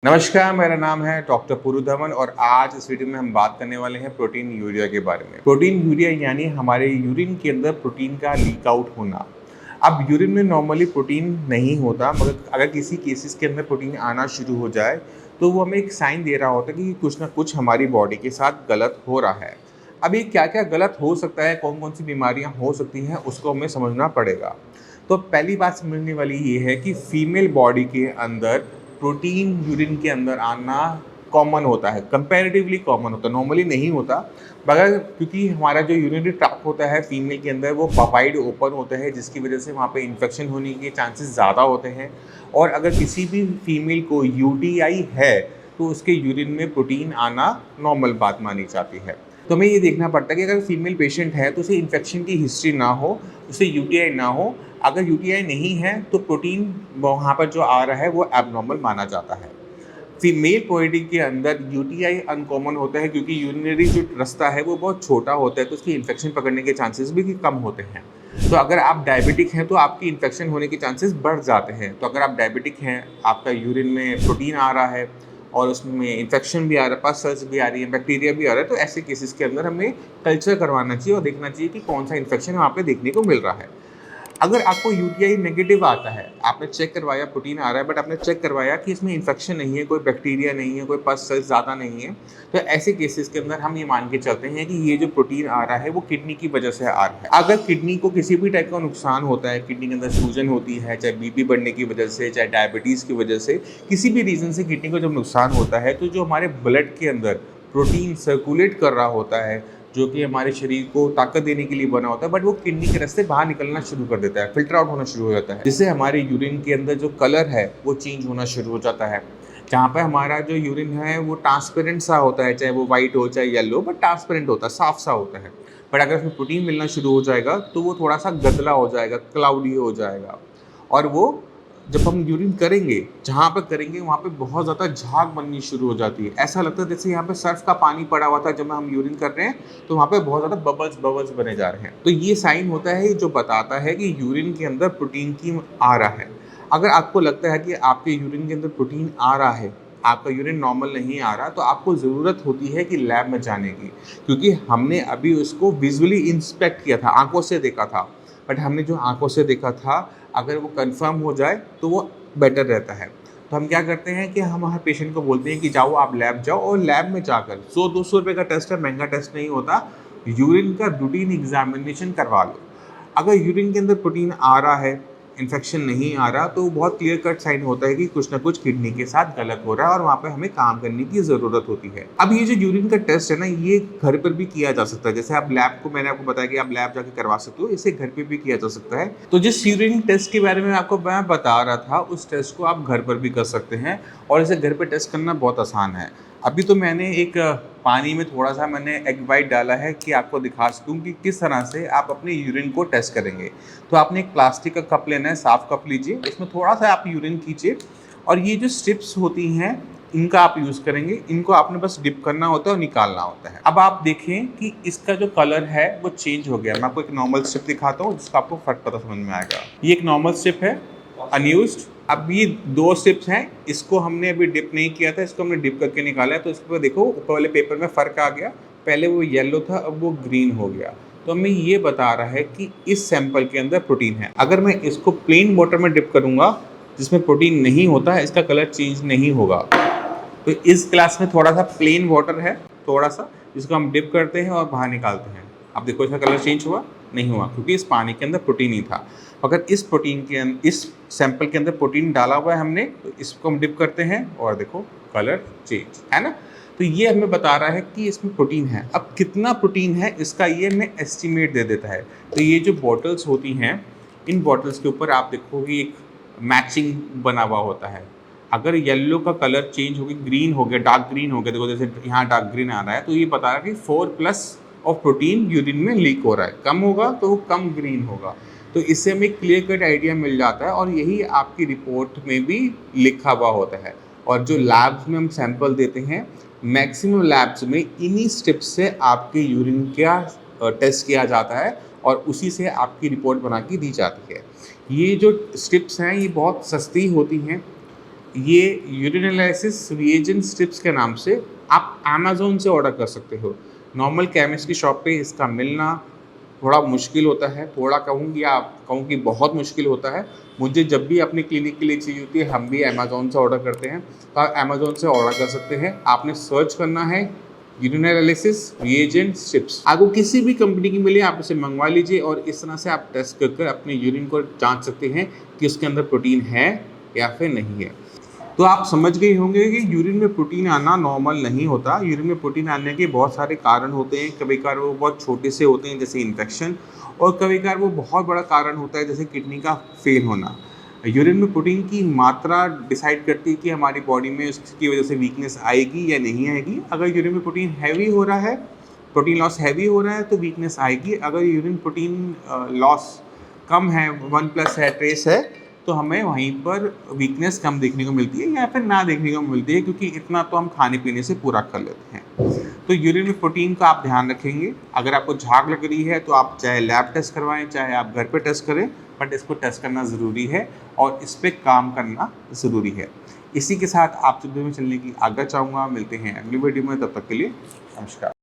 नमस्कार, मेरा नाम है डॉक्टर पूरू धवन और आज इस वीडियो में हम बात करने वाले हैं प्रोटीन यूरिया के बारे में। प्रोटीन यूरिया यानी हमारे यूरिन के अंदर प्रोटीन का लीक आउट होना। अब यूरिन में नॉर्मली प्रोटीन नहीं होता, मगर अगर किसी केसेस के अंदर प्रोटीन आना शुरू हो जाए तो वो हमें एक साइन दे रहा होता है कि कुछ ना कुछ हमारी बॉडी के साथ गलत हो रहा है। अब ये क्या क्या गलत हो सकता है, कौन कौन सी बीमारियाँ हो सकती हैं, उसको हमें समझना पड़ेगा। तो पहली बात समझने वाली ये है कि फीमेल बॉडी के अंदर प्रोटीन यूरिन के अंदर आना कॉमन होता है, कंपैरेटिवली कॉमन होता है, नॉर्मली नहीं होता। मगर क्योंकि हमारा जो यूरिनरी ट्रैक्ट होता है फीमेल के अंदर वो वाइड ओपन होता है, जिसकी वजह से वहाँ पे इन्फेक्शन होने के चांसेस ज़्यादा होते हैं। और अगर किसी भी फीमेल को यूटीआई है तो उसके यूरिन में प्रोटीन आना नॉर्मल बात मानी जाती है। तो हमें ये देखना पड़ता है कि अगर फीमेल पेशेंट है तो उसे इन्फेक्शन की हिस्ट्री ना हो, उसे यूटीआई ना हो। अगर यूटीआई नहीं है तो प्रोटीन वहाँ पर जो आ रहा है वो एबनॉर्मल माना जाता है। फीमेल बॉडी के अंदर यूटीआई अनकॉमन होता है क्योंकि यूरिनरी जो रास्ता है वो बहुत छोटा होता है, तो उसकी इन्फेक्शन पकड़ने के चांसेस भी कम होते हैं। तो अगर आप डायबिटिक हैं तो आपकी इन्फेक्शन होने के चांसेस बढ़ जाते हैं। तो अगर आप डायबिटिक हैं, आपका यूरिन में प्रोटीन आ रहा है और उसमें इन्फेक्शन भी आ रहा है, पस भी आ रही है, बैक्टीरिया भी आ रहा है, तो ऐसे केसेस के अंदर हमें कल्चर करवाना चाहिए और देखना चाहिए कि कौन सा इन्फेक्शन वहाँ पे देखने को मिल रहा है। अगर आपको यूटीआई नेगेटिव आता है, आपने चेक करवाया प्रोटीन आ रहा है, बट आपने चेक करवाया कि इसमें इन्फेक्शन नहीं है, कोई बैक्टीरिया नहीं है, कोई पस सेल्स ज़्यादा नहीं है, तो ऐसे केसेस के अंदर हम ये मान के चलते हैं कि ये जो प्रोटीन आ रहा है वो किडनी की वजह से आ रहा है। अगर किडनी को किसी भी टाइप का नुकसान होता है, किडनी के अंदर सूजन होती है, चाहे बीपी बढ़ने की वजह से, चाहे डायबिटीज़ की वजह से, किसी भी रीज़न से किडनी को जब नुकसान होता है तो जो हमारे ब्लड के अंदर प्रोटीन सर्कुलेट कर रहा होता है, जो कि हमारे शरीर को ताकत देने के लिए बना होता है, बट वो किडनी के रास्ते बाहर निकलना शुरू कर देता है, फिल्टर आउट होना शुरू हो जाता है, जिससे हमारे यूरिन के अंदर जो कलर है वो चेंज होना शुरू हो जाता है। जहाँ पे हमारा जो यूरिन है वो ट्रांसपेरेंट सा होता है, चाहे वो वाइट हो चाहे येलो, बट ट्रांसपेरेंट होता है, साफ सा होता है। बट अगर उसमें प्रोटीन मिलना शुरू हो जाएगा तो वो थोड़ा सा गदला हो जाएगा, क्लाउडी हो जाएगा। और वो जब हम यूरिन करेंगे, जहाँ पे करेंगे वहाँ पे बहुत ज़्यादा झाग बननी शुरू हो जाती है। ऐसा लगता है जैसे यहाँ पे सर्फ का पानी पड़ा हुआ था, जब हम यूरिन कर रहे हैं तो वहाँ पे बहुत ज़्यादा बबल्स बबल्स बने जा रहे हैं। तो ये साइन होता है जो बताता है कि यूरिन के अंदर प्रोटीन की आ रहा है। अगर आपको लगता है कि आपके यूरिन के अंदर प्रोटीन आ रहा है, आपका यूरिन नॉर्मल नहीं आ रहा, तो आपको ज़रूरत होती है कि लैब में जाने की, क्योंकि हमने अभी उसको विजुअली इंस्पेक्ट किया था, आंखों से देखा था। बट हमने जो आंखों से देखा था, अगर वो कंफर्म हो जाए तो वो बेटर रहता है। तो हम क्या करते हैं कि हम हर पेशेंट को बोलते हैं कि जाओ आप लैब जाओ, और लैब में जाकर 100-200 रुपये का टेस्ट है, महंगा टेस्ट नहीं होता, यूरिन का रूटीन एग्जामिनेशन करवा लो। अगर यूरिन के अंदर प्रोटीन आ रहा है, इन्फेक्शन नहीं आ रहा, तो बहुत क्लियर कट साइन होता है कि कुछ ना कुछ किडनी के साथ गलत हो रहा है और वहाँ पे हमें काम करने की ज़रूरत होती है। अब ये जो यूरिन का टेस्ट है ना, ये घर पर भी किया जा सकता है। जैसे आप लैब को, मैंने आपको बताया कि आप लैब जाके करवा सकते हो, इसे घर पे भी किया जा सकता है। तो जिस यूरिन टेस्ट के बारे में आपको मैं बता रहा था, उस टेस्ट को आप घर पर भी कर सकते हैं और इसे घर पर टेस्ट करना बहुत आसान है। अभी तो मैंने एक पानी में थोड़ा सा मैंने एग वाइट डाला है कि आपको दिखा सकूँ कि किस तरह से आप अपने यूरिन को टेस्ट करेंगे। तो आपने एक प्लास्टिक का कप लेना है, साफ कप लीजिए, इसमें थोड़ा सा आप यूरिन कीजिए और ये जो स्ट्रिप्स होती हैं इनका आप यूज़ करेंगे। इनको आपने बस डिप करना होता है और निकालना होता है। अब आप देखें कि इसका जो कलर है वो चेंज हो गया। मैं आपको एक नॉर्मल स्ट्रिप दिखाता हूँ जिसका आपको फ़र्क पता समझ में आएगा। ये एक नॉर्मल स्ट्रिप है, अनयूज्ड। अब ये 2 स्ट्रिप्स हैं, इसको हमने अभी डिप नहीं किया था, इसको हमने डिप करके निकाला है। तो इसके ऊपर देखो, ऊपर वाले पेपर में फ़र्क आ गया, पहले वो येलो था अब वो ग्रीन हो गया। तो हमें ये बता रहा है कि इस सैंपल के अंदर प्रोटीन है। अगर मैं इसको प्लेन वाटर में डिप करूँगा जिसमें प्रोटीन नहीं होता है, इसका कलर चेंज नहीं होगा। तो इस ग्लास में थोड़ा सा प्लेन वाटर है, थोड़ा सा, जिसको हम डिप करते हैं और बाहर निकालते हैं। अब देखो इसका कलर चेंज हुआ? नहीं हुआ, क्योंकि इस पानी के अंदर प्रोटीन ही था। अगर इस प्रोटीन के इस सैंपल के अंदर प्रोटीन डाला हुआ है हमने, तो इसको हम डिप करते हैं और देखो कलर चेंज, है ना। तो ये हमें बता रहा है कि इसमें प्रोटीन है। अब कितना प्रोटीन है इसका ये हमें एस्टिमेट दे देता है। तो ये जो बॉटल्स होती हैं, इन बॉटल्स के ऊपर आप देखोगे एक मैचिंग बना हुआ होता है। अगर येलो का कलर चेंज हो गया, ग्रीन हो गया, डार्क ग्रीन हो गया, देखो जैसे यहाँ डार्क ग्रीन आ रहा है, तो ये बता रहा है कि 4+ ऑफ प्रोटीन यूरिन में लीक हो रहा है। कम होगा तो वो कम ग्रीन होगा। तो इससे हमें क्लियर कट आइडिया मिल जाता है और यही आपकी रिपोर्ट में भी लिखा हुआ होता है। और जो लैब्स में हम सैंपल देते हैं, मैक्सिमम लैब्स में इन्हीं स्टेप्स से आपके यूरिन का टेस्ट किया जाता है और उसी से आपकी रिपोर्ट बना के दी जाती है। ये जो स्ट्रिप्स हैं ये बहुत सस्ती होती हैं, ये यूरिन एनालिसिस रिएजेंट स्ट्रिप्स के नाम से आप अमेज़न से ऑर्डर कर सकते हो। नॉर्मल केमिस्ट की शॉप पे इसका मिलना थोड़ा मुश्किल होता है, थोड़ा कहूँ कि बहुत मुश्किल होता है। मुझे जब भी अपनी क्लिनिक के लिए चाहिए होती है, हम भी अमेज़न से ऑर्डर करते हैं, तो आप अमेज़न से ऑर्डर कर सकते हैं। आपने सर्च करना है यूरिन एनालिसिस रिएजेंट स्ट्रिप्स, आपको किसी भी कंपनी की मिले आप इसे मंगवा लीजिए और इस तरह से आप टेस्ट कर अपने यूरिन को जांच सकते हैं कि उसके अंदर प्रोटीन है या फिर नहीं है। तो आप समझ गए होंगे कि यूरिन में प्रोटीन आना नॉर्मल नहीं होता। यूरिन में प्रोटीन आने के बहुत सारे कारण होते हैं। कभी-कभार वो बहुत छोटे से होते हैं जैसे इन्फेक्शन, और कभी-कभार वो बहुत बड़ा कारण होता है जैसे किडनी का फेल होना। यूरिन में प्रोटीन की मात्रा डिसाइड करती है कि हमारी बॉडी में उसकी वजह से वीकनेस आएगी या नहीं आएगी। अगर यूरिन में प्रोटीन हैवी हो रहा है, प्रोटीन लॉस हैवी हो रहा है तो वीकनेस आएगी। अगर यूरिन प्रोटीन लॉस कम है, 1+ है, ट्रेस है, तो हमें वहीं पर वीकनेस कम देखने को मिलती है या फिर ना देखने को मिलती है, क्योंकि इतना तो हम खाने पीने से पूरा कर लेते हैं। तो यूरिन में प्रोटीन का आप ध्यान रखेंगे। अगर आपको झाग लग रही है तो आप चाहे लैब टेस्ट करवाएं, चाहे आप घर पे टेस्ट करें, बट इसको टेस्ट करना ज़रूरी है और इस पर काम करना ज़रूरी है। इसी के साथ आपसे वीडियो में चलने की आज्ञा चाहूँगा। मिलते हैं अगली वीडियो में, तब तक के लिए नमस्कार।